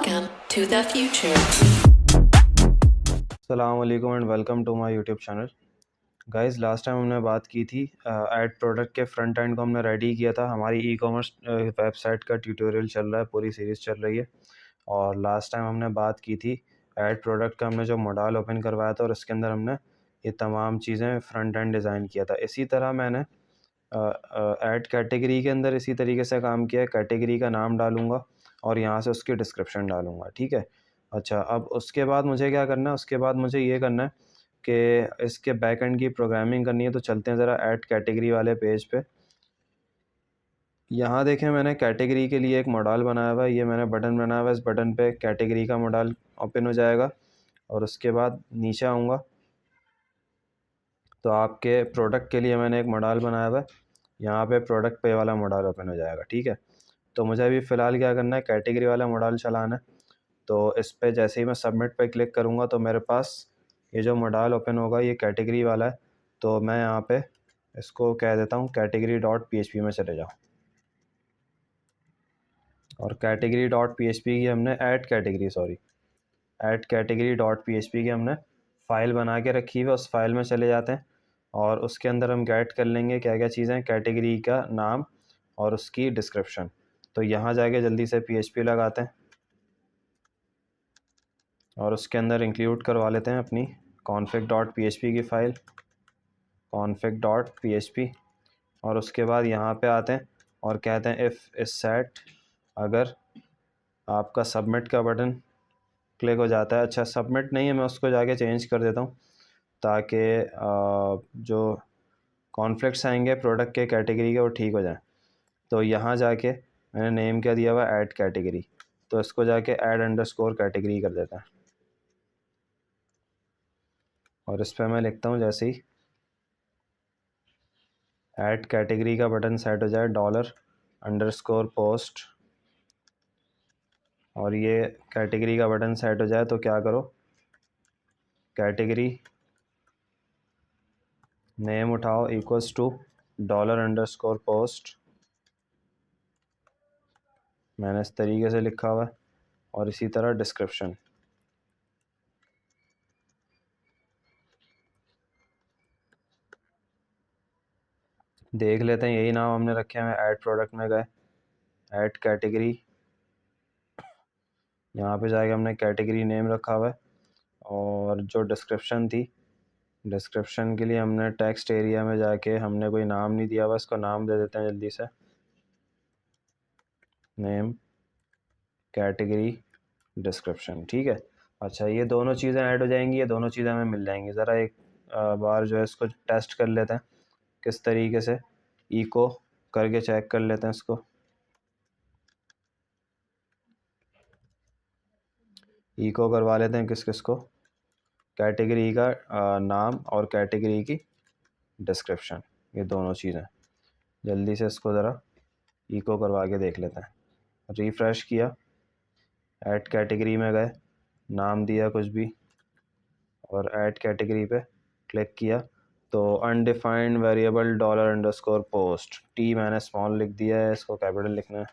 Welcome to the future. अस्सलाम वालेकुम and welcome to my YouTube channel. Guys, last time हमने बात की थी ऐड प्रोडक्ट के फ्रंट एंड को हमने रेडी किया था। हमारी ई कॉमर्स वेबसाइट का ट्यूटोरियल चल रहा है, पूरी सीरीज़ चल रही है। और लास्ट टाइम हमने बात की थी ऐड प्रोडक्ट का, हमने जो मॉडल ओपन करवाया था और इसके अंदर हमने ये तमाम चीज़ें फ्रंट एंड डिज़ाइन किया था। इसी तरह मैंने ऐड कैटेगरी के अंदर इसी तरीके से काम किया है। कैटेगरी का नाम डालूँगा और यहाँ से उसकी डिस्क्रिप्शन डालूँगा, ठीक है। अच्छा, अब उसके बाद मुझे क्या करना है, उसके बाद मुझे ये करना है कि इसके बैक एंड की प्रोग्रामिंग करनी है। तो चलते हैं ज़रा ऐड कैटेगरी वाले पेज पे। यहाँ देखें, मैंने कैटेगरी के लिए एक मॉडल बनाया हुआ है। ये मैंने बटन बनाया हुआ है, इस बटन पे कैटेगरी का मॉडल ओपन हो जाएगा। और उसके बाद नीचे आऊँगा तो आपके प्रोडक्ट के लिए मैंने एक मॉडल बनाया हुआ है। यहाँ पे प्रोडक्ट पे वाला मॉडल ओपन हो जाएगा, ठीक है। तो मुझे अभी फ़िलहाल क्या करना है, कैटेगरी वाला मॉडल चलाना है। तो इस पे जैसे ही मैं सबमिट पे क्लिक करूँगा तो मेरे पास ये जो मॉडल ओपन होगा ये कैटेगरी वाला है। तो मैं यहाँ पे इसको कह देता हूँ कैटेगरी डॉट पीएचपी में चले जाओ। और कैटेगरी डॉट पीएचपी की हमने ऐड कैटेगरी डॉट पीएचपी की हमने फ़ाइल बना के रखी हुई है। उस फाइल में चले जाते हैं और उसके अंदर हम गेट कर लेंगे क्या क्या चीज़ें, कैटेगरी का नाम और उसकी डिस्क्रिप्शन। तो यहाँ जाके जल्दी से पीएचपी लगाते हैं और उसके अंदर इंक्लूड करवा लेते हैं अपनी config.php की फ़ाइल, config.php। और उसके बाद यहाँ पे आते हैं और कहते हैं इफ़ इस सेट, अगर आपका सबमिट का बटन क्लिक हो जाता है। अच्छा, सबमिट नहीं है, मैं उसको जाके चेंज कर देता हूँ ताकि जो कॉन्फ्लिक्ट्स आएंगे प्रोडक्ट के कैटेगरी के वो ठीक हो जाएं। तो यहाँ जाके मैंने नेम क्या दिया हुआ, ऐड कैटेगरी। तो इसको जाके ऐड अंडरस्कोर कैटेगरी कर देता है और इस पर मैं लिखता हूँ जैसे ही ऐड कैटेगरी का बटन सेट हो जाए $_पोस्ट, और ये कैटेगरी का बटन सेट हो जाए तो क्या करो, कैटेगरी नेम उठाओ इक्वल्स टू $_पोस्ट। मैंने इस तरीके से लिखा हुआ है। और इसी तरह डिस्क्रिप्शन, देख लेते हैं यही नाम हमने रखे हैं। ऐड प्रोडक्ट में गए, ऐड कैटेगरी, यहाँ पे जाके हमने कैटेगरी नेम रखा हुआ है। और जो डिस्क्रिप्शन थी, डिस्क्रिप्शन के लिए हमने टेक्स्ट एरिया में जाके हमने कोई नाम नहीं दिया हुआ, इसको नाम दे देते हैं जल्दी से, नेम कैटेगरी डिस्क्रिप्शन, ठीक है। अच्छा, ये दोनों चीज़ें ऐड हो जाएंगी, ये दोनों चीज़ें हमें मिल जाएंगी। ज़रा एक बार जो है इसको टेस्ट कर लेते हैं किस तरीके से, इको करके चेक कर लेते हैं इसको। इको करवा लेते हैं किस किस को, कैटेगरी का नाम और कैटेगरी की डिस्क्रिप्शन, ये दोनों चीज़ें। जल्दी से इसको ज़रा इको करवा के देख लेते हैं। रिफ़्रेश किया, ऐड कैटेगरी में गए, नाम दिया कुछ भी और ऐड कैटेगरी पे क्लिक किया तो अनडिफाइंड वेरिएबल $_पोस्ट, टी मैंने स्मॉल लिख दिया है, इसको कैपिटल लिखना है।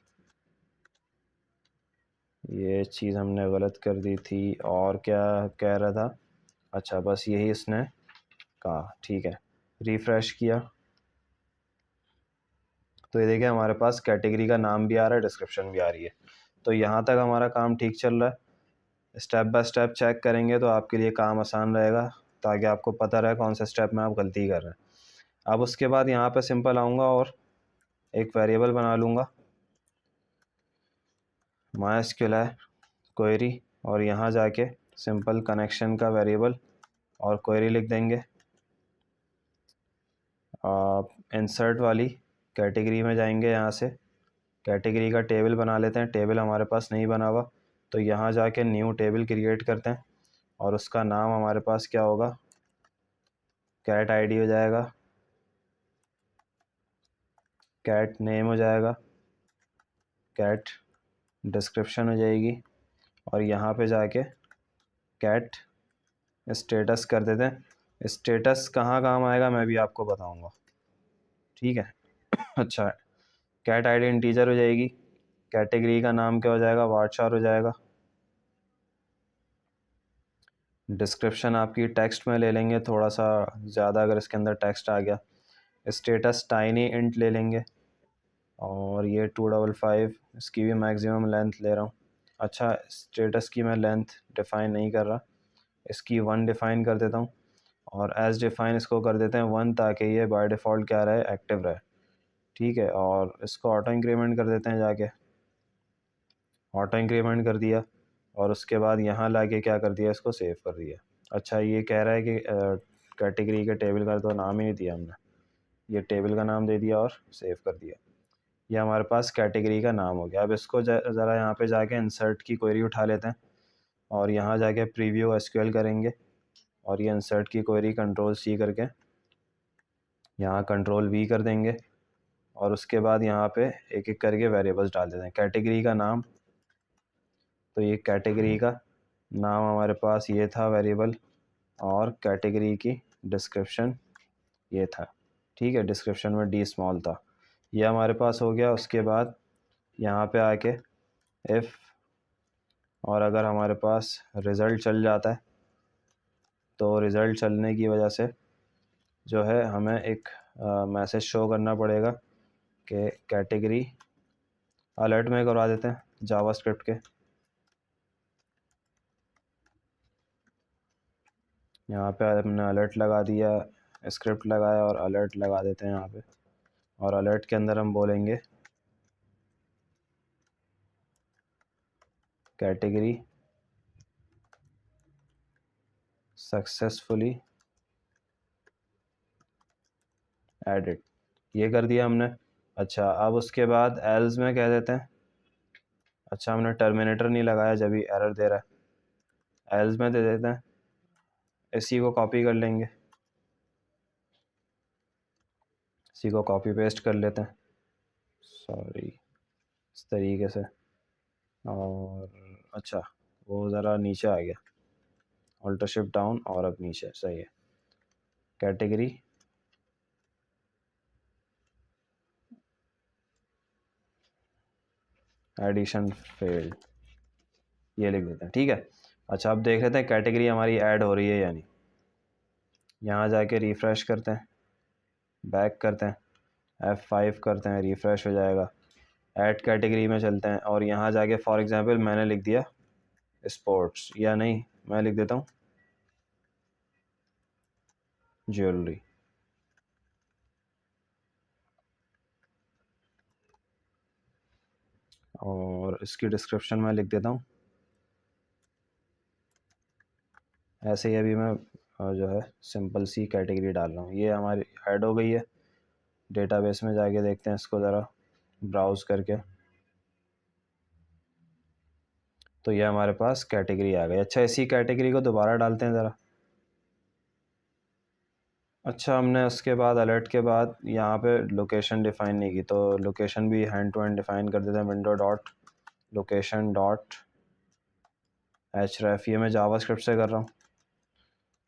ये चीज़ हमने गलत कर दी थी। और क्या कह रहा था, अच्छा बस यही इसने कहा, ठीक है। रिफ़्रेश किया तो ये देखिए हमारे पास कैटेगरी का नाम भी आ रहा है, डिस्क्रिप्शन भी आ रही है। तो यहाँ तक हमारा काम ठीक चल रहा है। स्टेप बाय स्टेप चेक करेंगे तो आपके लिए काम आसान रहेगा, ताकि आपको पता रहे कौन से स्टेप में आप गलती कर रहे हैं। अब उसके बाद यहाँ पे सिंपल आऊँगा और एक वेरिएबल बना लूँगा, MySQL क्वेरी, और यहाँ जाके सिंपल कनेक्शन का वेरिएबल और क्वेरी लिख देंगे। इंसर्ट वाली कैटेगरी में जाएंगे, यहाँ से कैटेगरी का टेबल बना लेते हैं। टेबल हमारे पास नहीं बना हुआ तो यहाँ जाके न्यू टेबल क्रिएट करते हैं और उसका नाम हमारे पास क्या होगा, कैट आईडी हो जाएगा, कैट नेम हो जाएगा, कैट डिस्क्रिप्शन हो जाएगी, और यहाँ पे जाके कैट स्टेटस कर देते हैं। स्टेटस कहाँ काम आएगा मैं भी आपको बताऊँगा, ठीक है। अच्छा, कैट आईडी इंटीजर हो जाएगी, कैटेगरी का नाम क्या हो जाएगा, वार्डशार हो जाएगा, डिस्क्रिप्शन आपकी टेक्स्ट में ले लेंगे, थोड़ा सा ज़्यादा अगर इसके अंदर टेक्स्ट आ गया। स्टेटस टाइनी इंट ले लेंगे, और ये 255, इसकी भी मैक्सिमम लेंथ ले रहा हूँ। अच्छा, स्टेटस की मैं लेंथ डिफ़ाइन नहीं कर रहा, इसकी 1 डिफ़ाइन कर देता हूँ, और एज डिफ़ाइन इसको कर देते हैं 1, ताकि ये बाय डिफ़ॉल्ट क्या रहे, एक्टिव रहे। ठीक है, और इसको ऑटो इंक्रीमेंट कर देते हैं, जाके ऑटो इंक्रीमेंट कर दिया, और उसके बाद यहाँ लाके क्या कर दिया, इसको सेव कर दिया। अच्छा, ये कह रहा है कि कैटेगरी के टेबल का तो नाम ही नहीं दिया हमने, ये टेबल का नाम दे दिया और सेव कर दिया। ये हमारे पास कैटेगरी का नाम हो गया। अब इसको ज़रा यहाँ पे जाके इंसर्ट की क्वेरी उठा लेते हैं, और यहाँ जाके प्रीव्यू एसक्यूएल करेंगे, और ये इंसर्ट की क्वेरी कंट्रोल सी करके यहाँ कंट्रोल वी कर देंगे, और उसके बाद यहाँ पे एक एक करके वेरिएबल्स डाल देते हैं। कैटेगरी का नाम, तो ये कैटेगरी का नाम हमारे पास ये था वेरिएबल, और कैटेगरी की डिस्क्रिप्शन ये था। ठीक है, डिस्क्रिप्शन में डी स्मॉल था। ये हमारे पास हो गया। उसके बाद यहाँ पे आके इफ़, और अगर हमारे पास रिज़ल्ट चल जाता है, तो रिज़ल्ट चलने की वजह से जो है हमें एक मैसेज शो करना पड़ेगा कि कैटेगरी अलर्ट में करवा देते हैं जावास्क्रिप्ट के। यहाँ पे हमने अलर्ट लगा दिया, स्क्रिप्ट लगाया और अलर्ट लगा देते हैं यहाँ पे, और अलर्ट के अंदर हम बोलेंगे कैटेगरी सक्सेसफुली एडिट, ये कर दिया हमने। अच्छा, अब उसके बाद एल्स में कह देते हैं, अच्छा हमने टर्मिनेटर नहीं लगाया जब भी एरर दे रहा है, एल्स में दे देते हैं, इसी को कॉपी कर लेंगे, इसी को कॉपी पेस्ट कर लेते हैं, सॉरी, इस तरीके से। और अच्छा, वो ज़रा नीचे आ गया, ऑल्टर शिफ्ट डाउन, और अब नीचे, सही है। कैटेगरी एडिशन फेल्ड, ये लिख देते हैं। ठीक है, अच्छा अब देख लेते हैं कैटेगरी हमारी ऐड हो रही है यानी। यहाँ जाके रिफ़्रेश करते हैं, बैक करते हैं, F5 करते हैं, रिफ़्रेश हो जाएगा। ऐड कैटेगरी में चलते हैं, और यहाँ जाके फॉर एग्ज़ाम्पल मैंने लिख दिया स्पोर्ट्स, या नहीं, मैं लिख देता हूँ ज्वेलरी। और इसकी डिस्क्रिप्शन में लिख देता हूँ ऐसे ही। अभी मैं जो है सिंपल सी कैटेगरी डाल रहा हूँ, ये हमारी ऐड हो गई है। डेटाबेस में जाके देखते हैं इसको ज़रा ब्राउज़ करके, तो ये हमारे पास कैटेगरी आ गई। अच्छा, इसी कैटेगरी को दोबारा डालते हैं ज़रा। अच्छा, हमने उसके बाद अलर्ट के बाद यहाँ पे लोकेशन डिफ़ाइन नहीं की, तो लोकेशन भी हैंड टू हैंड डिफ़ाइन कर देते हैं। Window dot location dot href, ये मैं जावास्क्रिप्ट से कर रहा हूँ,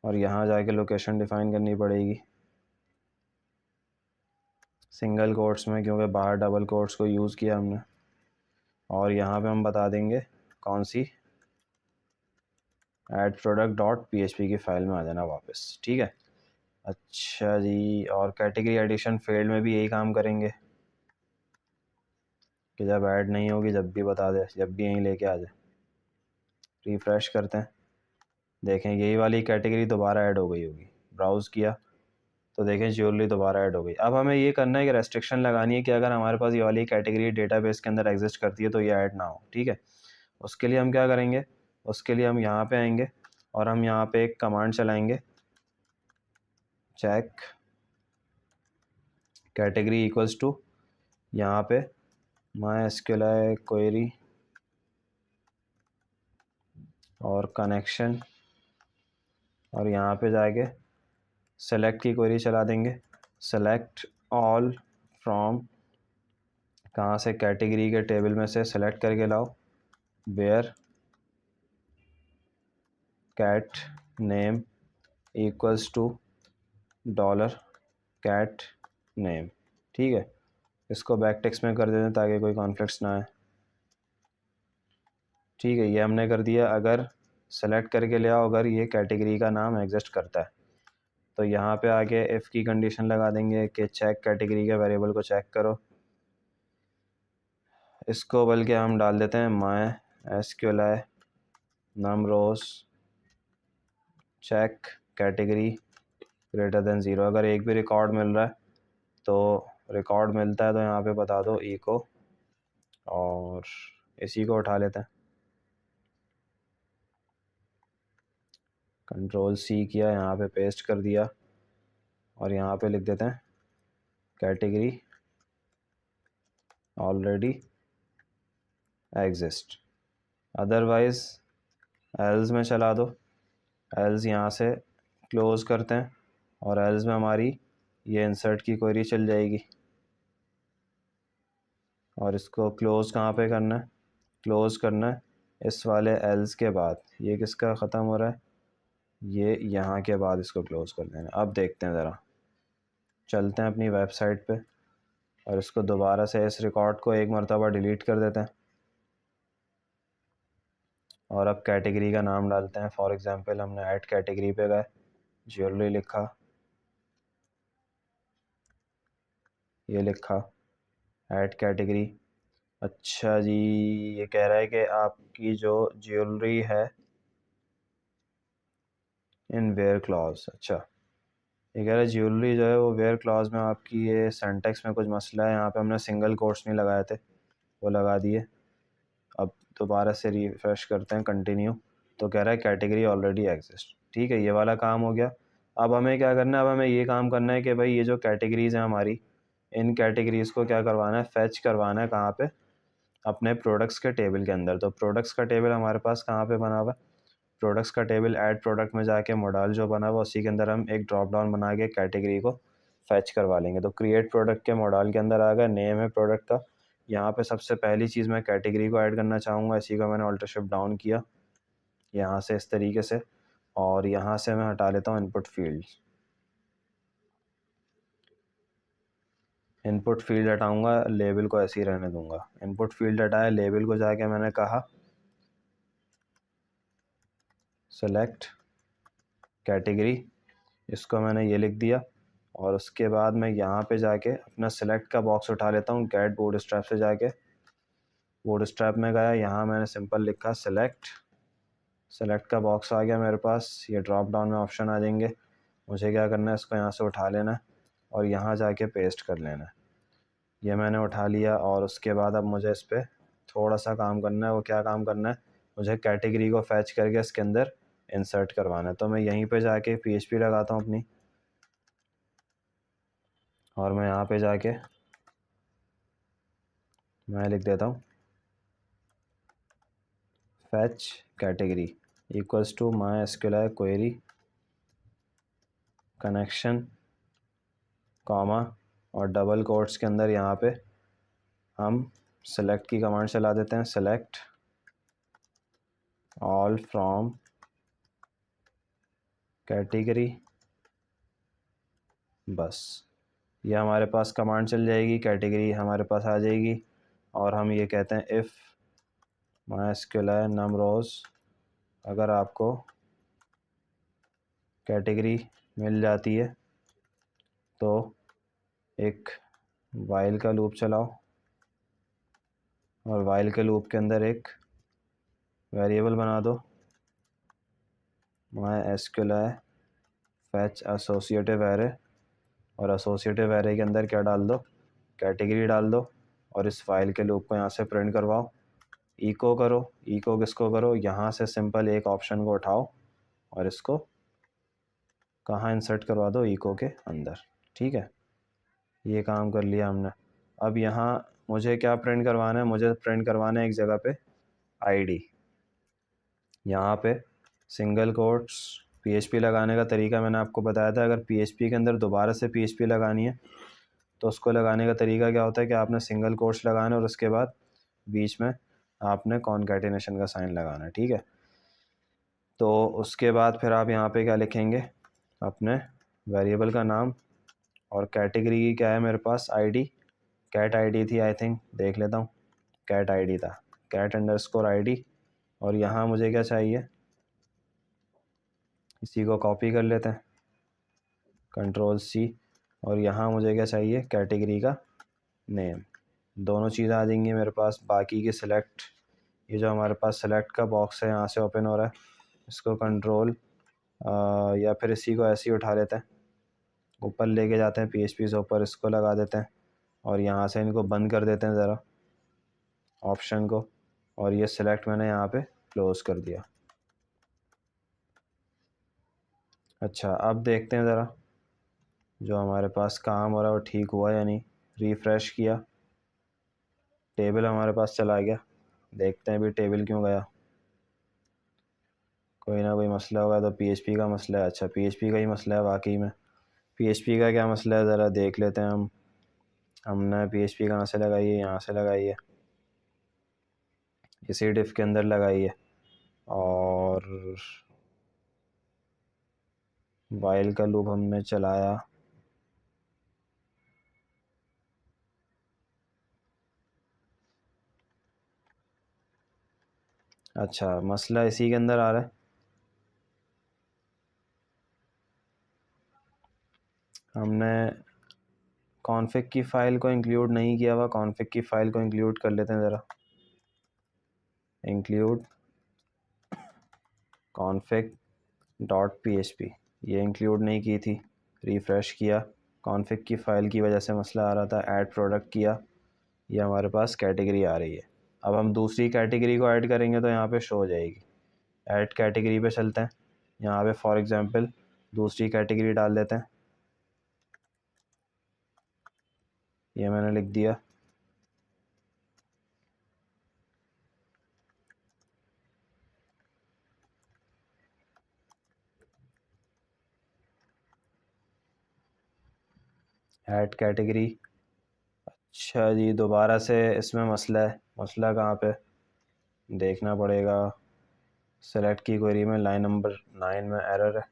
और यहाँ जाके लोकेशन डिफ़ाइन करनी पड़ेगी सिंगल कोट्स में, क्योंकि बाहर डबल कोट्स को यूज़ किया हमने। और यहाँ पे हम बता देंगे कौन सी, ऐड प्रोडक्ट डॉट php की फ़ाइल में आ जाना वापस। ठीक है, अच्छा जी, और कैटेगरी एडिशन फील्ड में भी यही काम करेंगे कि जब ऐड नहीं होगी जब भी बता दे, जब भी यहीं लेके आ जाए। रिफ़्रेश करते हैं, देखें यही वाली कैटेगरी दोबारा ऐड हो गई होगी। ब्राउज़ किया तो देखें ज्वेलरी दोबारा ऐड हो गई। अब हमें ये करना है कि रेस्ट्रिक्शन लगानी है कि अगर हमारे पास ये वाली कैटेगरी डेटाबेस के अंदर एग्जिस्ट करती है तो ये ऐड ना हो। ठीक है, उसके लिए हम क्या करेंगे, उसके लिए हम यहाँ पे आएंगे, और हम यहाँ पे एक कमांड चलाएंगे, चेक कैटेगरी इक्वल्स टू, यहाँ पे MySQL क्वेरी और कनेक्शन, और यहाँ पे जाके सेलेक्ट की क्वेरी चला देंगे, सेलेक्ट ऑल फ्रॉम, कहाँ से, कैटेगरी के टेबल में से सेलेक्ट करके लाओ, where cat name equals to dollar cat name. ठीक है, इसको बैक टेक्स्ट में कर देते हैं ताकि कोई कॉन्फ्लिक्ट्स ना आए। ठीक है, ये हमने कर दिया। अगर सेलेक्ट करके ले आओ अगर ये कैटेगरी का नाम एग्जिस्ट करता है। तो यहाँ पे आके इफ़ की कंडीशन लगा देंगे कि चेक कैटेगरी के वेरिएबल को चेक करो। इसको बल्कि हम डाल देते हैं my SQL num rows check category greater than 0। अगर एक भी रिकॉर्ड मिल रहा है तो रिकॉर्ड मिलता है तो यहाँ पे बता दो इको, और इसी को उठा लेते हैं, कंट्रोल सी किया, यहाँ पे पेस्ट कर दिया और यहाँ पे लिख देते हैं category already exist. Otherwise else में चला दो, एल्स यहाँ से क्लोज़ करते हैं और एल्स में हमारी ये इंसर्ट की क्वेरी चल जाएगी। और इसको क्लोज़ कहाँ पे करना है, क्लोज़ करना है इस वाले एल्स के बाद। ये किसका ख़त्म हो रहा है, ये यहाँ के बाद इसको क्लोज़ कर देना। अब देखते हैं ज़रा, चलते हैं अपनी वेबसाइट पे और इसको दोबारा से इस रिकॉर्ड को एक मरतबा डिलीट कर देते हैं और अब कैटेगरी का नाम डालते हैं। फॉर एग्ज़ाम्पल हमने ऐड कैटेगरी पे गए, ज्वेलरी लिखा, ये लिखा ऐड कैटेगरी। अच्छा जी, ये कह रहा है कि आपकी जो ज्वेलरी है इन वेयर क्लॉज। अच्छा, ये कह रहा है ज्वेलरी जो है वो वेयर क्लॉज में आपकी, ये सेंटेक्स में कुछ मसला है। यहाँ पे हमने सिंगल कोट्स नहीं लगाए थे, वो लगा दिए। अब दोबारा से रिफ़्रेश करते हैं, कंटिन्यू, तो कह रहा है कैटेगरी ऑलरेडी एग्जिस्ट। ठीक है, ये वाला काम हो गया। अब हमें क्या करना है, अब हमें ये काम करना है कि भाई ये जो कैटेगरीज़ हैं हमारी, इन कैटेगरीज़ को क्या करवाना है, फैच करवाना है कहाँ पे, अपने प्रोडक्ट्स के टेबल के अंदर। तो प्रोडक्ट्स का टेबल हमारे पास कहाँ पे बना हुआ है, प्रोडक्ट्स का टेबल ऐड प्रोडक्ट में जाके मॉडल जो बना हुआ उसी के अंदर हम एक ड्रॉप डाउन बना के कैटेगरी को फैच करवा लेंगे। तो क्रिएट प्रोडक्ट के मॉडल के अंदर आ गया, नेम है प्रोडक्ट का। यहाँ पे सबसे पहली चीज़ मैं कैटेगरी को ऐड करना चाहूँगा, इसी का मैंने ऑल्टर शिफ्ट डाउन किया यहाँ से इस तरीके से, और यहाँ से मैं हटा लेता हूँ इनपुट फील्ड। इनपुट फील्ड हटाऊँगा, लेबल को ऐसे ही रहने दूँगा। इनपुट फील्ड हटाया, लेबल को जाके मैंने कहा सेलेक्ट कैटेगरी, इसको मैंने ये लिख दिया। और उसके बाद मैं यहाँ पे जाके अपना सेलेक्ट का बॉक्स उठा लेता हूँ, गेट बूटस्ट्रैप से जाके बूटस्ट्रैप में गया, यहाँ मैंने सिंपल लिखा सेलेक्ट। सेलेक्ट का बॉक्स आ गया मेरे पास, ये ड्रॉप डाउन में ऑप्शन आ जाएंगे। मुझे क्या करना है, इसको यहाँ से उठा लेना है और यहाँ जाके पेस्ट कर लेना है। ये मैंने उठा लिया और उसके बाद अब मुझे इस पर थोड़ा सा काम करना है। वो क्या काम करना है, मुझे कैटेगरी को फैच करके इसके अंदर इंसर्ट करवाना है। तो मैं यहीं पे जाके PHP लगाता हूँ अपनी, और मैं यहाँ पे जाके मैं लिख देता हूँ fetch category equals to my SQL query connection comma, और डबल कोट्स के अंदर यहाँ पे हम सेलेक्ट की कमांड चला देते हैं, सेलेक्ट ऑल फ्रॉम कैटेगरी। बस ये हमारे पास कमांड चल जाएगी, कैटेगरी हमारे पास आ जाएगी। और हम ये कहते हैं इफ़ माइस्क्यूएल नम रोज, अगर आपको कैटेगरी मिल जाती है तो एक वाइल का लूप चलाओ, और वाइल के लूप के अंदर एक वेरिएबल बना दो my SQL fetch associative array, और एसोसिएटिव एरे के अंदर क्या डाल दो, कैटेगरी डाल दो, और इस फाइल के लूप को यहाँ से प्रिंट करवाओ। इको करो, इको किसको करो, यहाँ से सिंपल एक ऑप्शन को उठाओ और इसको कहाँ इंसर्ट करवा दो, इको के अंदर। ठीक है, ये काम कर लिया हमने। अब यहाँ मुझे क्या प्रिंट करवाना है, मुझे प्रिंट करवाना है एक जगह पे आईडी। यहाँ पे सिंगल कोट्स PHP लगाने का तरीका मैंने आपको बताया था। अगर PHP के अंदर दोबारा से PHP लगानी है तो उसको लगाने का तरीका क्या होता है कि आपने सिंगल कोट्स लगाना है और उसके बाद बीच में आपने कॉन्कैटिनेशन का साइन लगाना है। ठीक है, तो उसके बाद फिर आप यहाँ पे क्या लिखेंगे, अपने वेरिएबल का नाम, और कैटेगरी की क्या है मेरे पास आईडी, कैट आईडी थी आई थिंक, देख लेता हूँ, कैट आईडी था, कैट अंडरस्कोर आईडी। और यहाँ मुझे क्या चाहिए, इसी को कॉपी कर लेते हैं, कंट्रोल सी, और यहाँ मुझे क्या चाहिए, कैटेगरी का नेम। दोनों चीज़ें आ जाएंगी मेरे पास। बाकी की सिलेक्ट, ये जो हमारे पास सेलेक्ट का बॉक्स है यहाँ से ओपन हो रहा है, इसको कंट्रोल या फिर इसी को ऐसे ही उठा लेते हैं, ऊपर लेके जाते हैं PHP से ऊपर, इसको लगा देते हैं और यहाँ से इनको बंद कर देते हैं ज़रा ऑप्शन को, और ये सिलेक्ट मैंने यहाँ पे क्लोज़ कर दिया। अच्छा, अब देखते हैं ज़रा जो हमारे पास काम हो रहा है वो ठीक हुआ या नहीं। रिफ़्रेश किया, टेबल हमारे पास चला गया। देखते हैं भी टेबल क्यों गया, कोई ना कोई मसला होगा तो PHP का मसला है। अच्छा, PHP का ही मसला है वाकई में। PHP का क्या मसला है ज़रा देख लेते हैं हम। हमने PHP कहाँ से लगाई है, यहाँ से लगाई है, इसी डिफ के अंदर लगाई है, और वाइल का लूप हमने चलाया। अच्छा, मसला इसी के अंदर आ रहा है। हमने कॉन्फ़िग की फ़ाइल को इंक्लूड नहीं किया हुआ, कॉन्फ़िग की फ़ाइल को इंक्लूड कर लेते हैं ज़रा। इंक्लूड config.php, ये इंक्लूड नहीं की थी। रिफ़्रेश किया, कॉन्फ़िग की फ़ाइल की वजह से मसला आ रहा था। ऐड प्रोडक्ट किया, ये हमारे पास कैटेगरी आ रही है। अब हम दूसरी कैटेगरी को ऐड करेंगे तो यहाँ पे शो हो जाएगी। ऐड कैटेगरी पे चलते हैं, यहाँ पे फॉर एग्ज़ाम्पल दूसरी कैटेगरी डाल देते हैं, ये मैंने लिख दिया। Add category. अच्छा जी, दोबारा से इसमें मसला है। मसला कहाँ पे देखना पड़ेगा। सेलेक्ट की क्वेरी में लाइन नंबर 9 में एरर है,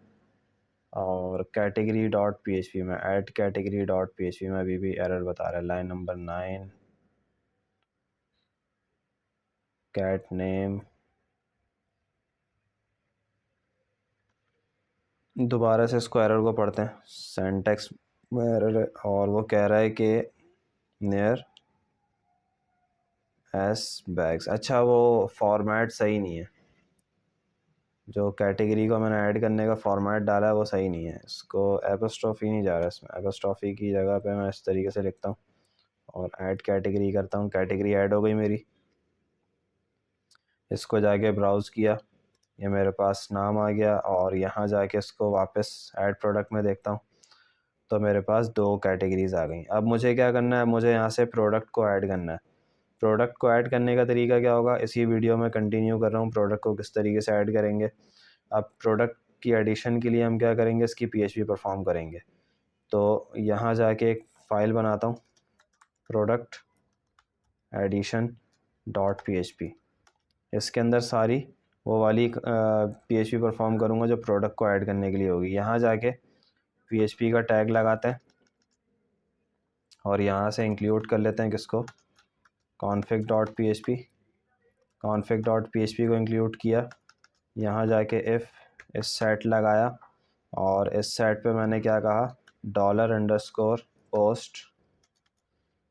और कैटेगरी डॉट PHP में, ऐड कैटेगरी डॉट PHP में अभी भी एरर बता रहा है। Line number 9, cat name. दोबारा से इसको एरर को पढ़ते हैं, सेंटेक्स में एरर है, और वो कह रहा है कि नियर एस बैग्स। अच्छा, वो फॉर्मेट सही नहीं है, जो कैटेगरी को मैंने ऐड करने का फॉर्मेट डाला है वो सही नहीं है। इसको एपोस्ट्रोफी नहीं जा रहा, इसमें एपोस्ट्रोफी की जगह पे मैं इस तरीके से लिखता हूँ और ऐड कैटेगरी करता हूँ। कैटेगरी ऐड हो गई मेरी। इसको जाके ब्राउज़ किया, ये मेरे पास नाम आ गया, और यहाँ जाके इसको वापस ऐड प्रोडक्ट में देखता हूँ तो मेरे पास 2 कैटेगरीज़ आ गई। अब मुझे क्या करना है, मुझे यहाँ से प्रोडक्ट को ऐड करना है। प्रोडक्ट को ऐड करने का तरीका क्या होगा, इसी वीडियो में कंटिन्यू कर रहा हूँ प्रोडक्ट को किस तरीके से ऐड करेंगे। अब प्रोडक्ट की एडिशन के लिए हम क्या करेंगे, इसकी PHP परफॉर्म करेंगे। तो यहाँ जाके एक फ़ाइल बनाता हूँ, प्रोडक्ट एडिशन डॉट PHP। इसके अंदर सारी वो वाली PHP परफॉर्म करूँगा जो प्रोडक्ट को ऐड करने के लिए होगी। यहाँ जाके PHP का टैग लगाते हैं और यहाँ से इंक्लूड कर लेते हैं किसको, config.php। config.php को इंक्लूड किया, यहाँ जाके इफ़ इस सेट लगाया, और इस सेट पे मैंने क्या कहा, $_post,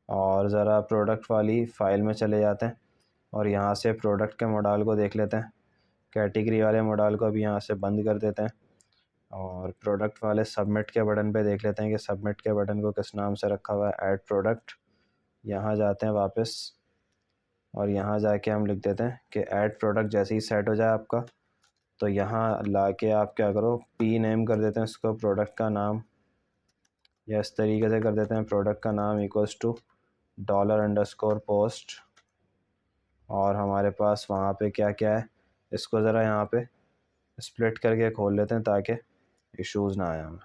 और ज़रा प्रोडक्ट वाली फ़ाइल में चले जाते हैं और यहाँ से प्रोडक्ट के मॉडल को देख लेते हैं। कैटेगरी वाले मॉडल को भी यहाँ से बंद कर देते हैं, और प्रोडक्ट वाले सबमिट के बटन पे देख लेते हैं कि सबमिट के बटन को किस नाम से रखा हुआ है, ऐड प्रोडक्ट। यहाँ जाते हैं वापस, और यहाँ जाके हम लिख देते हैं कि ऐड प्रोडक्ट जैसे ही सेट हो जाए आपका, तो यहाँ लाके आप क्या करो, P नेम कर देते हैं इसको, प्रोडक्ट का नाम, या इस तरीके से कर देते हैं, प्रोडक्ट का नाम इक्वल्स टू $_post, और हमारे पास वहाँ पे क्या क्या है, इसको ज़रा यहाँ पे स्प्लिट करके खोल लेते हैं ताकि इश्यूज़ ना आए हमें।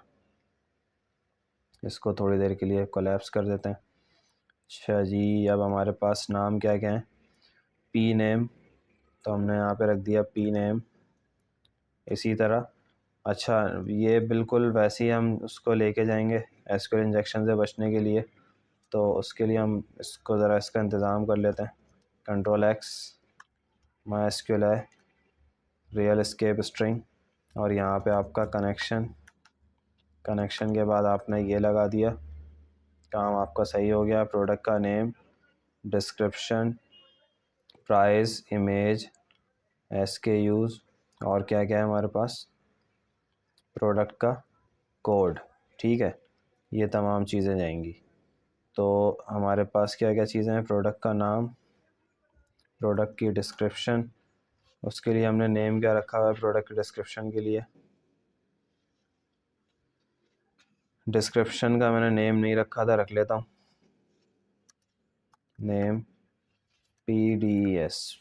इसको थोड़ी देर के लिए कोलैप्स कर देते हैं। अच्छा जी, अब हमारे पास नाम क्या क्या है, P नेम, तो हमने यहाँ पे रख दिया P नेम। इसी तरह, अच्छा, ये बिल्कुल वैसे ही हम उसको लेके जाएंगे SQL इंजेक्शन से बचने के लिए, तो उसके लिए हम इसको ज़रा इसका इंतज़ाम कर लेते हैं। Ctrl+X, MySQL है, रियल एस्केप स्ट्रिंग, और यहाँ पे आपका कनेक्शन के बाद आपने ये लगा दिया, काम आपका सही हो गया। प्रोडक्ट का name, description, price, image, SKUs और क्या क्या है हमारे पास, प्रोडक्ट का कोड। ठीक है, ये तमाम चीज़ें जाएंगी। तो हमारे पास क्या क्या चीज़ें हैं, प्रोडक्ट का नाम, प्रोडक्ट की डिस्क्रिप्शन, उसके लिए हमने नेम क्या रखा हुआ है प्रोडक्ट की डिस्क्रिप्शन के लिए, डिस्क्रिप्शन का मैंने नेम नहीं रखा था, रख लेता हूँ नेम PDES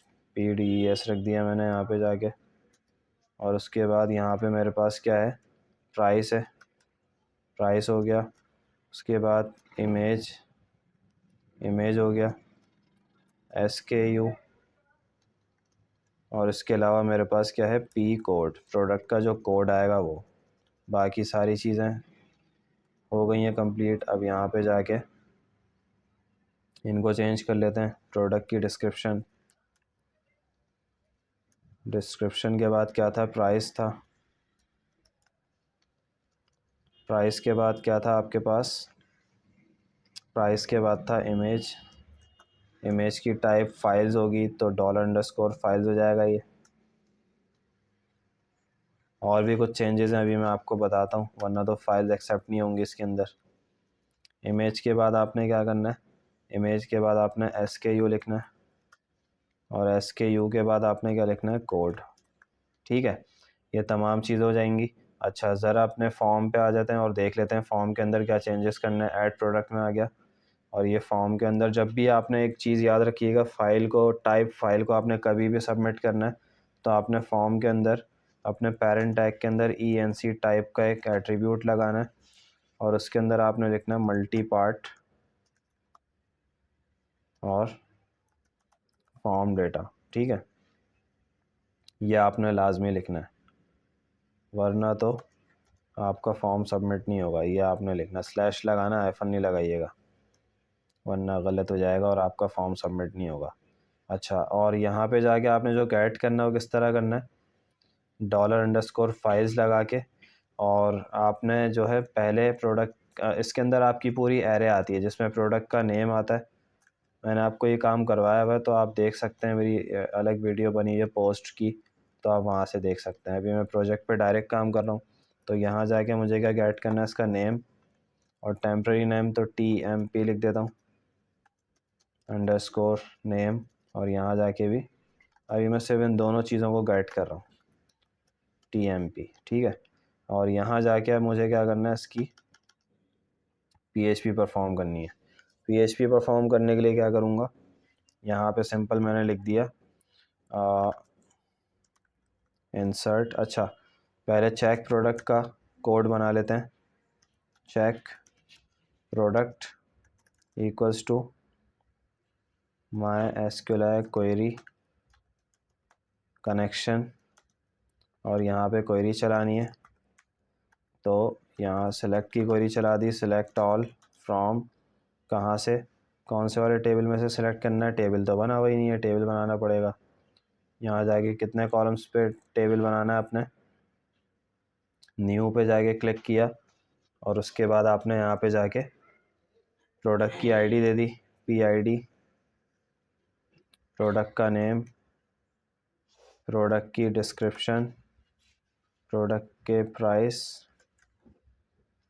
रख दिया मैंने यहाँ पे जाके। और उसके बाद यहाँ पे मेरे पास क्या है, प्राइस है, प्राइस हो गया। उसके बाद इमेज हो गया, SKU, और इसके अलावा मेरे पास क्या है, P कोड, प्रोडक्ट का जो कोड आएगा वो। बाकी सारी चीज़ें हो गई हैं कंप्लीट। अब यहाँ पे जाके इनको चेंज कर लेते हैं। प्रोडक्ट की डिस्क्रिप्शन के बाद क्या था, प्राइस था। प्राइस के बाद क्या था आपके पास, प्राइस के बाद था इमेज। इमेज की टाइप फाइल्स होगी तो $_ फाइल्स हो जाएगा ये। और भी कुछ चेंजेस हैं, अभी मैं आपको बताता हूँ, वरना तो फाइल्स एक्सेप्ट नहीं होंगी इसके अंदर। इमेज के बाद आपने क्या करना है, इमेज के बाद आपने SKU लिखना है, और SKU के बाद आपने क्या लिखना है, कोड। ठीक है, ये तमाम चीज़ हो जाएंगी। अच्छा, ज़रा अपने फॉर्म पे आ जाते हैं और देख लेते हैं फॉर्म के अंदर क्या चेंजेस करना है। ऐड प्रोडक्ट में आ गया, और ये फॉर्म के अंदर जब भी आपने एक चीज़ याद रखिएगा, फाइल को आपने कभी भी सबमिट करना है तो आपने फॉर्म के अंदर अपने पेरेंट टैग के अंदर ENC टाइप का एक एट्रीब्यूट लगाना है, और उसके अंदर आपने लिखना है मल्टी पार्ट और फॉर्म डेटा। ठीक है, ये आपने लाजमी लिखना है, वरना तो आपका फॉर्म सबमिट नहीं होगा। ये आपने लिखना, स्लैश लगाना, हाइफन नहीं लगाइएगा, वरना गलत हो जाएगा और आपका फॉर्म सबमिट नहीं होगा। अच्छा, और यहाँ पे जाके आपने जो गेट करना है वो किस तरह करना है, $_फाइल्स लगा के। और आपने जो है पहले प्रोडक्ट, इसके अंदर आपकी पूरी एरे आती है जिसमें प्रोडक्ट का नेम आता है। मैंने आपको ये काम करवाया हुआ है, तो आप देख सकते हैं, मेरी अलग वीडियो बनी है पोस्ट की, तो आप वहाँ से देख सकते हैं। अभी मैं प्रोजेक्ट पे डायरेक्ट काम कर रहा हूँ, तो यहाँ जाके मुझे क्या गेट करना है, इसका नेम, और टेम्प्रेरी नेम तो TMP लिख देता हूँ, _नेम। और यहाँ जाके भी अभी मैं सिर्फ इन दोनों चीज़ों को गेट कर रहा हूँ, TMP। ठीक है, और यहाँ जाके अब मुझे क्या करना है, इसकी PHP परफॉर्म करनी है। PHP परफॉर्म करने के लिए क्या करूँगा, यहाँ पे सिंपल मैंने लिख दिया इंसर्ट। अच्छा, पहले चेक प्रोडक्ट का कोड बना लेते हैं। Check product equals to MySQL query connection, और यहाँ पे क्वेरी चलानी है, तो यहाँ सेलेक्ट की क्वेरी चला दी, सिलेक्ट ऑल फ्रॉम, कहाँ से, कौन से वाले टेबल में से सिलेक्ट करना है, टेबल तो बना हुआ ही नहीं है, टेबल बनाना पड़ेगा। यहाँ जाके कितने कॉलम्स पे टेबल बनाना है अपने, न्यू पे जाके क्लिक किया, और उसके बाद आपने यहाँ पे जाके प्रोडक्ट की ID दे दी, PID, प्रोडक्ट का नेम, प्रोडक्ट की डिस्क्रिप्शन, प्रोडक्ट के प्राइस,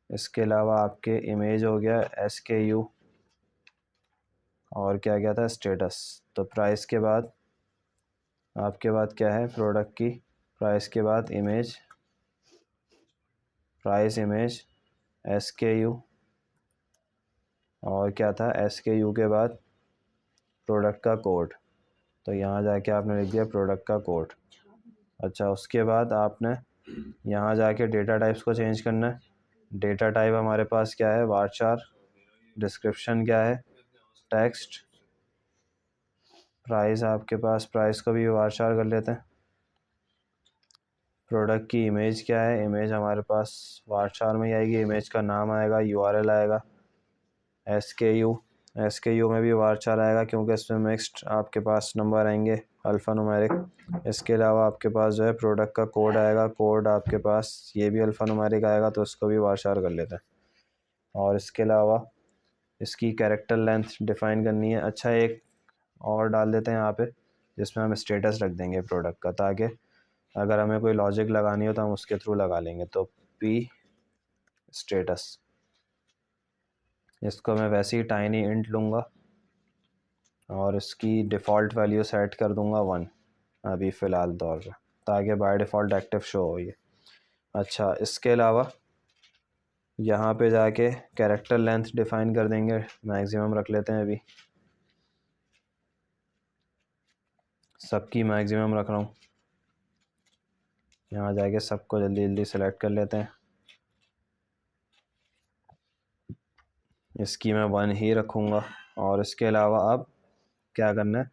इसके अलावा आपके इमेज हो गया, SKU, और क्या क्या था, स्टेटस। तो प्राइस के बाद आपके बाद क्या है, प्रोडक्ट की प्राइस के बाद इमेज, प्राइस, इमेज, SKU, और क्या था, SKU के बाद प्रोडक्ट का कोड। तो यहाँ जाके आपने लिख दिया प्रोडक्ट का कोड। अच्छा, उसके बाद आपने यहाँ जाके डेटा टाइप्स को चेंज करना है। डेटा टाइप हमारे पास क्या है, वारचार। डिस्क्रिप्शन क्या है, टेक्स्ट। प्राइस आपके पास, प्राइस को भी वारचार कर लेते हैं। प्रोडक्ट की इमेज क्या है, इमेज हमारे पास वारचार में ही आएगी, इमेज का नाम आएगा, URL आएगा। SKU में भी वारचार आएगा, क्योंकि इसमें मिक्स्ड आपके पास नंबर आएंगे अल्फ़ा न्यूमेरिक। इसके अलावा आपके पास जो है प्रोडक्ट का कोड आएगा, कोड आपके पास ये भी अल्फ़ा न्यूमेरिक आएगा, तो इसको भी वारशार कर लेते हैं। और इसके अलावा इसकी कैरेक्टर लेंथ डिफ़ाइन करनी है। अच्छा, एक और डाल देते हैं यहाँ पे, जिसमें हम स्टेटस रख देंगे प्रोडक्ट का, ताकि अगर हमें कोई लॉजिक लगानी हो तो हम उसके थ्रू लगा लेंगे। तो पी स्टेटस, इसको मैं वैसे ही टाइनी इंट लूँगा और इसकी डिफ़ॉल्ट वैल्यू सेट कर दूँगा 1 अभी फ़िलहाल तौर पे, ताकि बाय डिफ़ॉल्ट एक्टिव शो हो ये। अच्छा, इसके अलावा यहाँ पे जाके कैरेक्टर लेंथ डिफ़ाइन कर देंगे, मैक्सिमम रख लेते हैं अभी, सबकी मैक्सिमम रख रहा हूँ। यहाँ जाके सबको जल्दी जल्दी सेलेक्ट कर लेते हैं। इसकी मैं 1 ही रखूँगा। और इसके अलावा अब क्या करना है,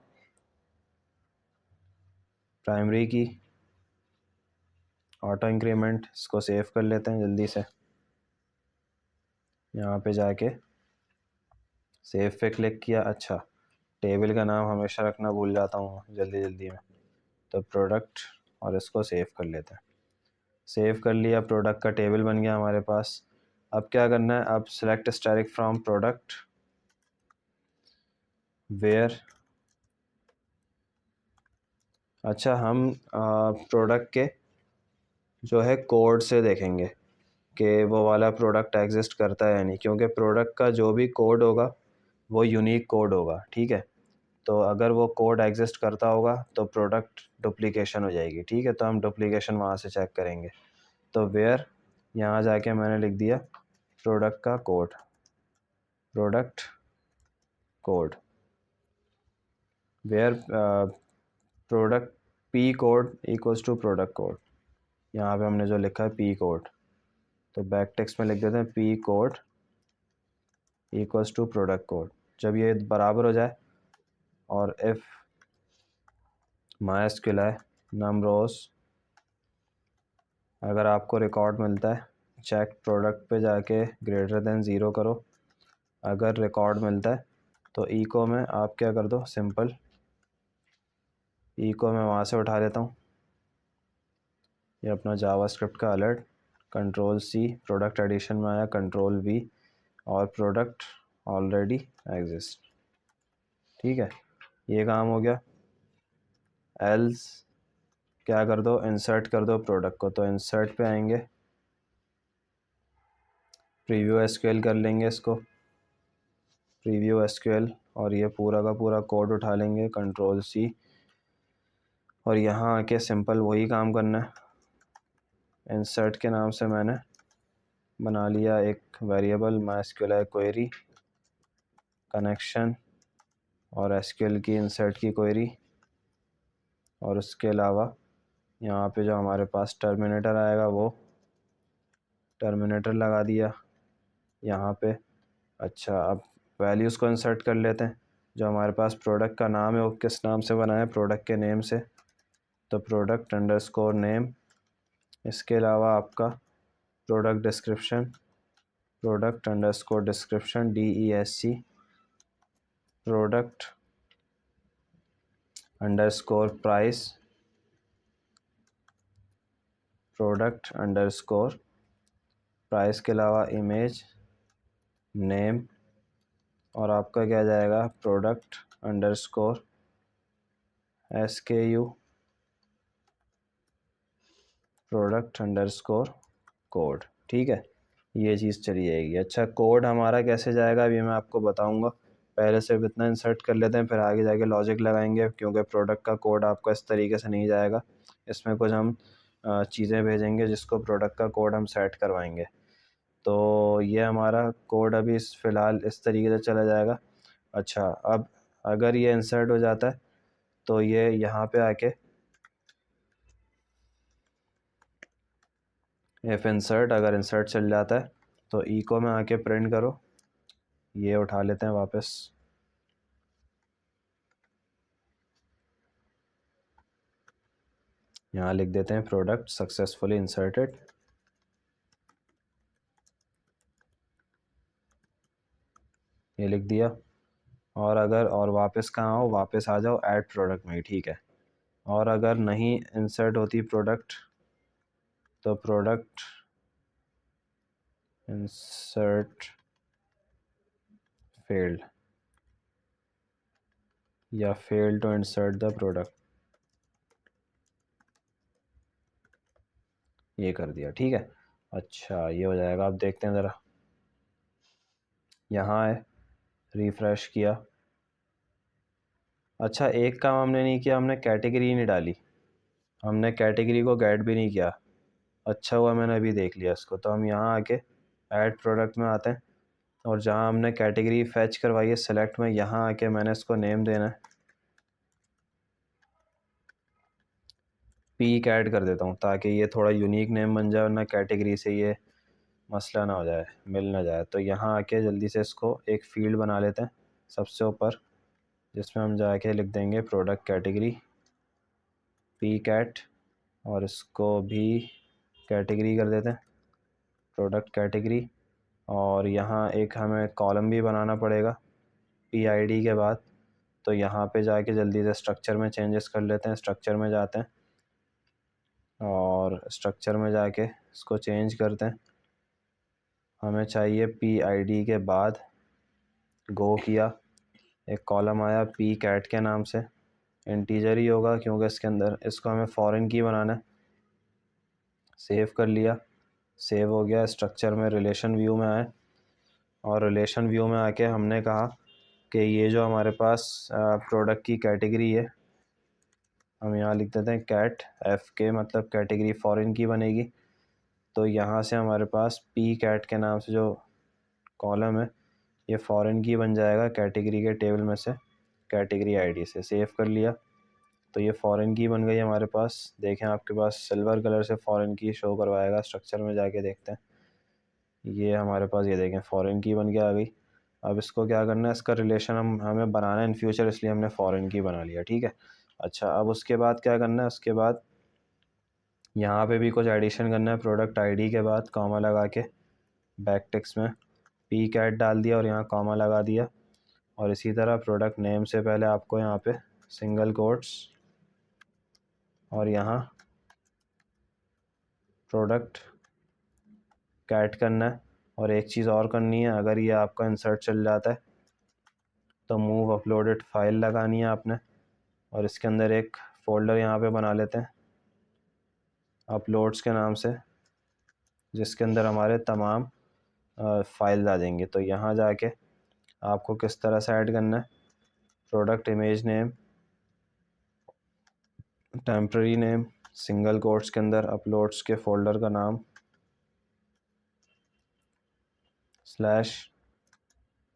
प्राइमरी की ऑटो इंक्रीमेंट, इसको सेव कर लेते हैं जल्दी से। यहाँ पे जाके सेव पे क्लिक किया। अच्छा, टेबल का नाम हमेशा रखना भूल जाता हूँ जल्दी जल्दी में, तो प्रोडक्ट, और इसको सेव कर लेते हैं। सेव कर लिया, प्रोडक्ट का टेबल बन गया हमारे पास। अब क्या करना है, अब select static from product where. अच्छा, हम प्रोडक्ट के जो है कोड से देखेंगे कि वो वाला प्रोडक्ट एग्जिस्ट करता है या नहीं, क्योंकि प्रोडक्ट का जो भी कोड होगा वो यूनिक कोड होगा, ठीक है। तो अगर वो कोड एग्जिस्ट करता होगा तो प्रोडक्ट डुप्लीकेशन हो जाएगी, ठीक है। तो हम डुप्लीकेशन वहाँ से चेक करेंगे। तो वेयर, यहाँ जाके मैंने लिख दिया प्रोडक्ट का code, product code, where product P code equals to product code. यहाँ पे हमने जो लिखा है पी कोड, तो बैक टेक्स्ट में लिख देते हैं P code equals to product code. जब ये बराबर हो जाए और इफ़ माइस्क्यूल है नम रोज, अगर आपको रिकॉर्ड मिलता है, चेक प्रोडक्ट पे जाके ग्रेटर देन 0 करो। अगर रिकॉर्ड मिलता है तो इको में आप क्या कर दो, सिंपल इको मैं वहाँ से उठा लेता हूँ, ये अपना जावास्क्रिप्ट का alert, control C, product addition में आया, कंट्रोल वी, और प्रोडक्ट ऑलरेडी एग्जिस्ट, ठीक है। ये काम हो गया। एल्स क्या कर दो, इंसर्ट कर दो प्रोडक्ट को, तो इंसर्ट पे आएंगे, प्रीव्यू एसक्यूएल कर लेंगे इसको, प्रीव्यू एसक्यूएल, और ये पूरा का पूरा कोड उठा लेंगे, कंट्रोल सी, और यहाँ आके सिंपल वही काम करना है। इंसर्ट के नाम से मैंने बना लिया एक वेरिएबल माइस्क्यूएल क्वेरी कनेक्शन, और एसक्यूएल की इंसर्ट की क्वेरी, और उसके अलावा यहाँ पे जो हमारे पास टर्मिनेटर आएगा वो टर्मिनेटर लगा दिया यहाँ पे। अच्छा, अब वैल्यूज़ को इंसर्ट कर लेते हैं। जो हमारे पास प्रोडक्ट का नाम है वो किस नाम से बना है, प्रोडक्ट के नेम से, तो प्रोडक्ट अंडरस्कोर नेम। इसके अलावा आपका product description, product underscore description DESC, product underscore price, product underscore price के अलावा इमेज नेम, और आपका क्या जाएगा, product underscore SKU, product underscore code, ठीक है। ये चीज़ चली जाएगी। अच्छा, कोड हमारा कैसे जाएगा अभी मैं आपको बताऊंगा। पहले सिर्फ इतना इंसर्ट कर लेते हैं, फिर आगे जाके लॉजिक लगाएंगे, क्योंकि प्रोडक्ट का कोड आपका इस तरीके से नहीं जाएगा। इसमें कुछ हम चीज़ें भेजेंगे जिसको प्रोडक्ट का कोड हम सेट करवाएंगे। तो ये हमारा कोड अभी फ़िलहाल इस तरीके से चला जाएगा। अच्छा, अब अगर ये इंसर्ट हो जाता है तो ये यहाँ पे आके इफ़ इंसर्ट, अगर इंसर्ट चल जाता है तो इको में आके प्रिंट करो। ये उठा लेते हैं वापस, यहाँ लिख देते हैं प्रोडक्ट सक्सेसफुली इंसर्टेड। ये लिख दिया। और अगर और वापस कहाँ हो, वापस आ जाओ ऐड प्रोडक्ट में ही, ठीक है। और अगर नहीं इंसर्ट होती प्रोडक्ट तो प्रोडक्ट इंसर्ट फेल्ड या fail to insert the product, ये कर दिया। ठीक है, अच्छा ये हो जाएगा। अब देखते हैं ज़रा, यहाँ है, रिफ़्रेश किया। अच्छा एक काम हमने नहीं किया, हमने कैटेगरी नहीं डाली, हमने कैटेगरी को गेट भी नहीं किया। अच्छा हुआ मैंने अभी देख लिया इसको। तो हम यहाँ आके ऐड प्रोडक्ट में आते हैं और जहाँ हमने कैटेगरी फैच करवाई है सेलेक्ट में, यहाँ आके मैंने इसको नेम देना है, पीक ऐड कर देता हूँ ताकि ये थोड़ा यूनिक नेम बन जाए, वरना कैटेगरी से ये मसला ना हो जाए, मिल ना जाए। तो यहाँ आके जल्दी से इसको एक फ़ील्ड बना लेते हैं सबसे ऊपर, जिसमें हम जाके लिख देंगे प्रोडक्ट कैटेगरी पी कैट, और इसको भी कैटेगरी कर देते हैं प्रोडक्ट कैटेगरी। और यहाँ एक हमें कॉलम भी बनाना पड़ेगा PID के बाद। तो यहाँ पे जाके जल्दी से स्ट्रक्चर में चेंजेस कर लेते हैं। स्ट्रक्चर में जाते हैं और स्ट्रक्चर में जाके इसको चेंज करते हैं। हमें चाहिए PID के बाद गो किया, एक कॉलम आया पी कैट के नाम से, इंटीजर ही होगा क्योंकि इसके अंदर इसको हमें फॉरेन की बनाना है। सेव कर लिया, सेव हो गया। स्ट्रक्चर में रिलेशन व्यू में आए और रिलेशन व्यू में आके हमने कहा कि ये जो हमारे पास प्रोडक्ट की कैटेगरी है, हम यहाँ लिख देते हैं कैट FK, मतलब कैटेगरी फॉरेन की बनेगी। तो यहाँ से हमारे पास पी कैट के नाम से जो कॉलम है ये फॉरेन की बन जाएगा कैटेगरी के टेबल में से, कैटेगरी ID से। सेव कर लिया तो ये फॉरेन की बन गई हमारे पास। देखें आपके पास सिल्वर कलर से फॉरेन की शो करवाएगा। स्ट्रक्चर में जाके देखते हैं, ये हमारे पास ये देखें फॉरेन की बन के आ गई। अब इसको क्या करना है, इसका रिलेशन हमें बनाना है इन फ्यूचर, इसलिए हमने फॉरेन की बना लिया। ठीक है, अच्छा अब उसके बाद क्या करना है, उसके बाद यहाँ पे भी कुछ एडिशन करना है। प्रोडक्ट ID के बाद कॉमा लगा के बैक टेक्स्ट में पी कैट डाल दिया और यहाँ कॉमा लगा दिया। और इसी तरह प्रोडक्ट नेम से पहले आपको यहाँ पे सिंगल कोट्स और यहाँ प्रोडक्ट कैट करना है। और एक चीज़ और करनी है, अगर ये आपका इंसर्ट चल जाता है तो मूव अपलोडेड फाइल लगानी है आपने, और इसके अंदर एक फ़ोल्डर यहाँ पे बना लेते हैं अपलोड्स के नाम से, जिसके अंदर हमारे तमाम फाइल्स आ जाएंगे। तो यहाँ जाके आपको किस तरह से ऐड करना है, product image name, temporary name, single quotes के अंदर अपलोड्स के फ़ोल्डर का नाम, स्लैश,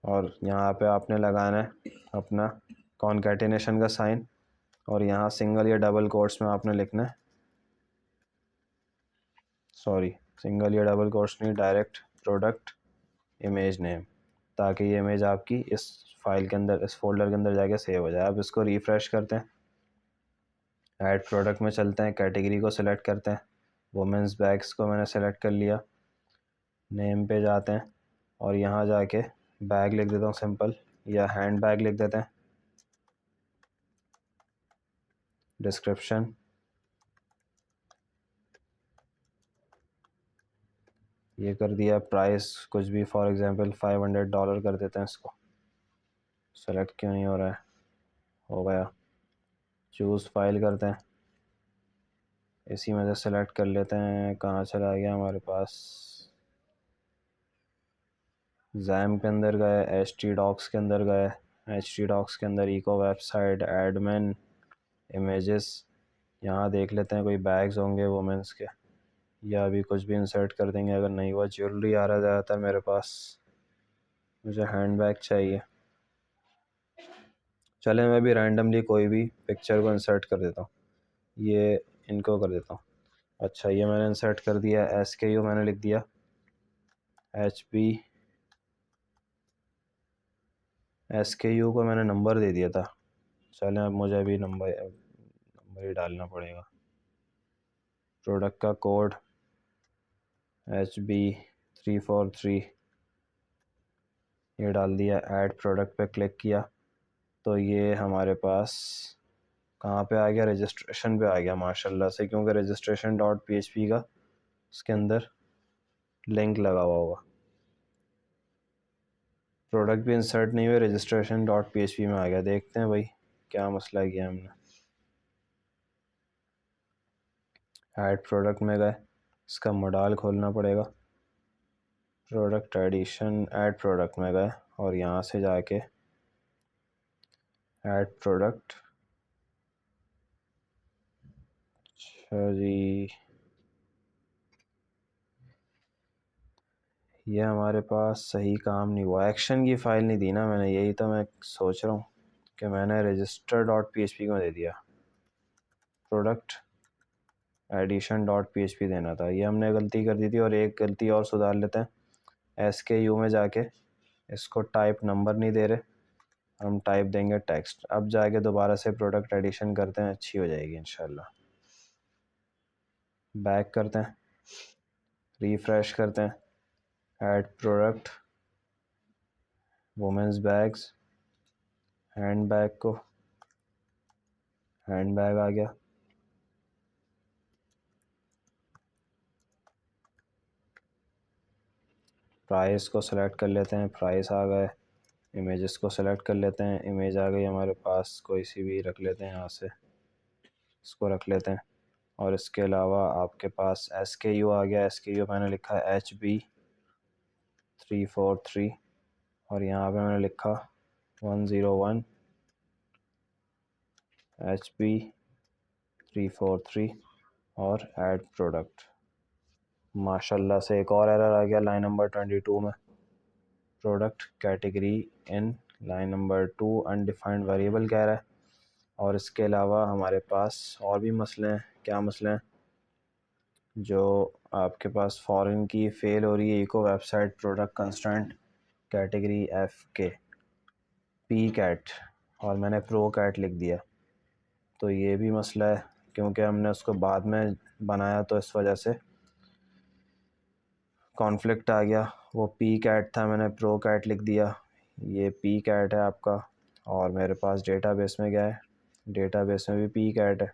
और यहाँ पे आपने लगाना है अपना कॉन्कैटिनेशन का साइन, और यहाँ सिंगल या डबल कोट्स में आपने लिखना है, सॉरी सिंगल या डबल कोट्स नहीं, डायरेक्ट प्रोडक्ट इमेज नेम, ताकि ये इमेज आपकी इस फाइल के अंदर, इस फोल्डर के अंदर जाके सेव हो जाए। अब इसको रिफ़्रेश करते हैं, ऐड प्रोडक्ट में चलते हैं, कैटेगरी को सिलेक्ट करते हैं, वुमेंस बैग्स को मैंने सेलेक्ट कर लिया, नेम पे जाते हैं और यहाँ जाके बैग लिख देता हूँ सिंपल, या हैंड बैग लिख देते हैं। डिस्क्रिप्शन ये कर दिया, प्राइस कुछ भी, फॉर एग्जांपल $500 कर देते हैं इसको। सेलेक्ट क्यों नहीं हो रहा है, हो गया। चूज़ फाइल करते हैं, इसी में से सेलेक्ट कर लेते हैं। कहाँ चला गया हमारे पास, जैम के अंदर गए, htdocs के अंदर गए, htdocs के अंदर इको वेबसाइट, एडमिन, इमेजेस, यहाँ देख लेते हैं कोई बैग्स होंगे वुमेंस के, या अभी कुछ भी इंसर्ट कर देंगे। अगर नहीं हुआ, ज्वेलरी आ रहा है ज़्यादातर मेरे पास, मुझे हैंड बैग चाहिए। चले मैं भी रैंडमली कोई भी पिक्चर को इंसर्ट कर देता हूँ, ये इनको कर देता हूँ। अच्छा ये मैंने इंसर्ट कर दिया, SKU मैंने लिख दिया HB, SKU को मैंने नंबर दे दिया था। चलें अब मुझे अभी नंबर ही डालना पड़ेगा। प्रोडक्ट का कोड HB343, ये डाल दिया। ऐड प्रोडक्ट पे क्लिक किया तो ये हमारे पास कहाँ पे आ गया, रजिस्ट्रेशन पे आ गया माशाल्लाह से, क्योंकि रजिस्ट्रेशन डॉट PHP का इसके अंदर लिंक लगा हुआ होगा। प्रोडक्ट भी इंसर्ट नहीं हुए, रजिस्ट्रेशन डॉट PHP में आ गया। देखते हैं भाई क्या मसला किया हमने। ऐड प्रोडक्ट में गए, इसका मॉडल खोलना पड़ेगा। प्रोडक्ट एडिशन, ऐड प्रोडक्ट में गए और यहाँ से जाके ऐड प्रोडक्ट। अच्छा जी, ये हमारे पास सही काम नहीं हुआ। एक्शन की फ़ाइल नहीं दी ना मैंने, यही तो मैं सोच रहा हूँ कि मैंने रजिस्टर डॉट PHP में दे दिया, प्रोडक्ट एडिशन डॉट PHP देना था। ये हमने गलती कर दी थी। और एक गलती और सुधार लेते हैं। SKU में जाके इसको टाइप नंबर नहीं दे रहे, हम टाइप देंगे टेक्स्ट। अब जाके दोबारा से प्रोडक्ट एडिशन करते हैं, अच्छी हो जाएगी इंशाल्लाह। बैक करते हैं, रिफ़्रेश करते हैं, add product, women's bags, hand bag को, हैंड बैग आ गया। प्राइस को सेलेक्ट कर लेते हैं, प्राइस आ गए। इमेजेस को सेलेक्ट कर लेते हैं, इमेज आ गई हमारे पास। कोई सी भी रख लेते हैं, यहाँ से इसको रख लेते हैं। और इसके अलावा आपके पास SKU आ गया। SKU मैंने लिखा है HB343 और यहाँ पे मैंने लिखा 101 HB343 और ऐड प्रोडक्ट। माशाल्लाह से एक और एरर आ गया लाइन नंबर 22 में। Product category in line number 2 undefined variable कह रहा है। और इसके अलावा हमारे पास और भी मसले हैं। क्या मसले हैं? जो आपके पास फॉरेन की फ़ेल हो रही है eco website product constraint category FK P cat, और मैंने प्रो कैट लिख दिया। तो ये भी मसला है, क्योंकि हमने उसको बाद में बनाया तो इस वजह से कॉन्फ्लिक्ट आ गया। वो पी कैट था, मैंने प्रो कैट लिख दिया। ये पी कैट है आपका, और मेरे पास डेटाबेस में गया है, डेटाबेस में भी पी कैट है।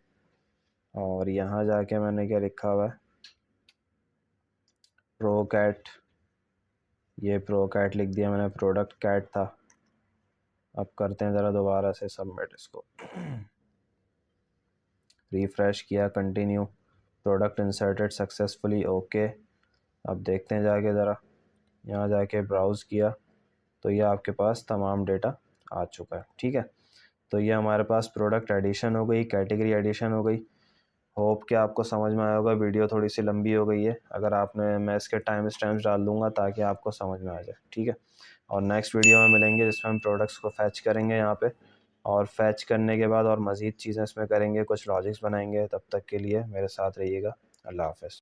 और यहाँ जाके मैंने क्या लिखा हुआ है, प्रो कैट। ये प्रो कैट लिख दिया मैंने, प्रोडक्ट कैट था। अब करते हैं ज़रा दोबारा से सबमिट इसको। रिफ़्रेश किया, continue, product inserted successfully, okay. अब देखते हैं जाके ज़रा, यहाँ जाके ब्राउज़ किया तो ये आपके पास तमाम डेटा आ चुका है। ठीक है, तो ये हमारे पास प्रोडक्ट एडिशन हो गई, कैटेगरी एडिशन हो गई। होप कि आपको समझ में आया होगा। वीडियो थोड़ी सी लंबी हो गई है, अगर आपने, मैं इसके टाइम स्टैम्प्स डाल दूँगा ताकि आपको समझ में आ जाए। ठीक है, और नेक्स्ट वीडियो में मिलेंगे जिसमें हम प्रोडक्ट्स को फैच करेंगे यहाँ पे, और फैच करने के बाद और मज़ीद चीज़ें इसमें करेंगे, कुछ लॉजिक्स बनाएंगे। तब तक के लिए मेरे साथ रहिएगा। अल्लाह हाफ़िज़।